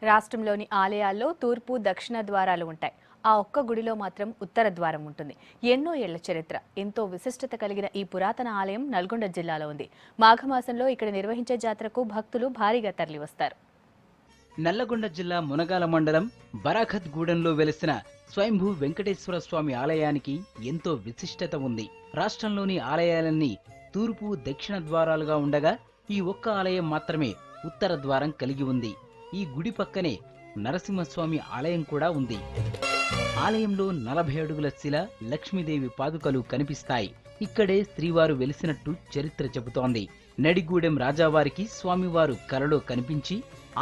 రాష్ట్రంలోని ఆలయాల్లో తూర్పు దక్షిణ ద్వారాలు ఉంటాయి. ఆ ఒక్క గుడిలో మాత్రం ఉత్తర ద్వారం ఉంటుంది. ఎన్నో ఏళ్ల చరిత్ర, ఎంతో విశిష్టత కలిగిన ఈ పురాతన ఆలయం నల్గొండ జిల్లాలో ఉంది. మాఘమాసంలో ఇక్కడ నిర్వహించే జాతరకు భక్తులు భారీగా తరలివస్తారు. నల్లగొండ జిల్లా మునగాల మండలం బరాఖత్ గూడెంలో వెలిసిన స్వయంభూ వెంకటేశ్వర స్వామి ఆలయానికి ఎంతో విశిష్టత ఉంది. రాష్ట్రంలోని ఆలయాలన్నీ తూర్పు దక్షిణ ద్వారాలుగా ఉండగా ఈ ఒక్క ఆలయం మాత్రమే ఉత్తర ద్వారం కలిగి ఉంది. ఈ గుడి పక్కనే నరసింహస్వామి ఆలయం కూడా ఉంది. ఆలయంలో 40 అడుగుల శిల, లక్ష్మీదేవి పాదుకలు కనిపిస్తాయి. ఇక్కడే శ్రీవారు వెలిసినట్టు చరిత్ర చెబుతోంది. నడిగూడెం రాజావారికి స్వామివారు కలలో కనిపించి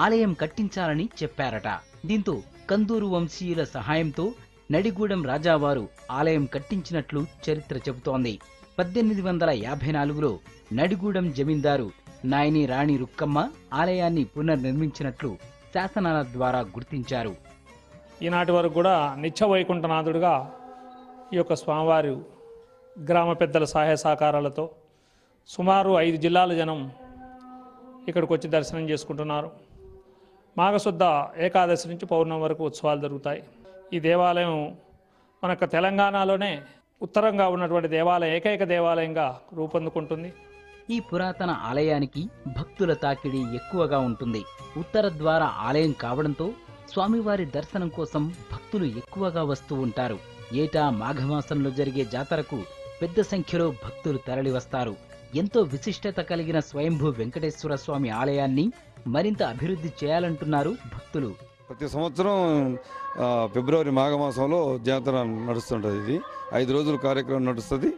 ఆలయం కట్టించాలని చెప్పారట. దీంతో కందూరు వంశీయుల సహాయంతో నడిగూడెం రాజావారు ఆలయం కట్టించినట్లు చరిత్ర చెబుతోంది. 1854లో నడిగూడెం జమీందారు నాయని రాణి రుక్కమ్మ ఆలయాన్ని పునర్నిర్మించినట్లు శాసనాల ద్వారా గుర్తించారు. ఈనాటి వరకు కూడా నిత్య వైకుంఠనాథుడిగా ఈ యొక్క స్వామివారు గ్రామ పెద్దల సహాయ సహకారాలతో సుమారు 5 జిల్లాల జనం ఇక్కడికి వచ్చి దర్శనం చేసుకుంటున్నారు. మాఘశుద్ధ ఏకాదశి నుంచి పౌర్ణమి వరకు ఉత్సవాలు జరుగుతాయి. ఈ దేవాలయం మనకు తెలంగాణలోనే ఉత్తరంగా ఉన్నటువంటి ఏకైక దేవాలయంగా రూపొందుకుంటుంది. ఈ పురాతన ఆలయానికి భక్తుల తాకిడి ఎక్కువగా ఉంటుంది. ఉత్తర ద్వార ఆలయం కావడంతో స్వామివారి దర్శనం కోసం భక్తులు ఎక్కువగా వస్తూ ఉంటారు. ఏటా మాఘమాసంలో జరిగే జాతరకు పెద్ద సంఖ్యలో భక్తులు తరలివస్తారు. ఎంతో విశిష్టత కలిగిన స్వయంభూ వెంకటేశ్వర స్వామి ఆలయాన్ని మరింత అభివృద్ధి చేయాలంటున్నారు భక్తులు. ప్రతి సంవత్సరం ఫిబ్రవరి మాఘమాసంలో జాతర నడుస్తుంటుంది. ఇది 5 రోజుల కార్యక్రమం నడుస్తుంది.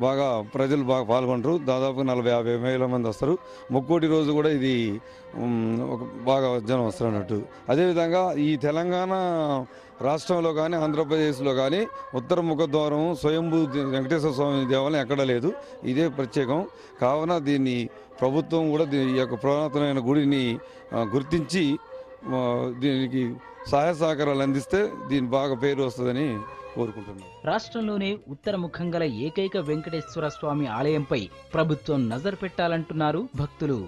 బాగా ప్రజలు బాగా పాల్గొంటారు. దాదాపు 40-50 వేల మంది వస్తారు. ముక్కోటి రోజు కూడా ఇది బాగా జనం వస్తారు అన్నట్టు. అదేవిధంగా ఈ తెలంగాణ రాష్ట్రంలో కానీ ఆంధ్రప్రదేశ్లో కానీ ఉత్తర ముఖద్వారం స్వయంభూ వెంకటేశ్వర స్వామి దేవాలయం ఎక్కడా లేదు. ఇదే ప్రత్యేకం. కావున దీన్ని ప్రభుత్వం కూడా ఈ యొక్క పురాతనమైన గుడిని గుర్తించి దీనికి సహాయ సహకారాలు అందిస్తే దీని బాగా పేరు వస్తుందని కోరుకుంటున్నాను. రాష్ట్రంలోనే ఉత్తరముఖం గల ఏకైక వెంకటేశ్వర స్వామి ఆలయంపై ప్రభుత్వం నజర్ పెట్టాలంటున్నారు భక్తులు.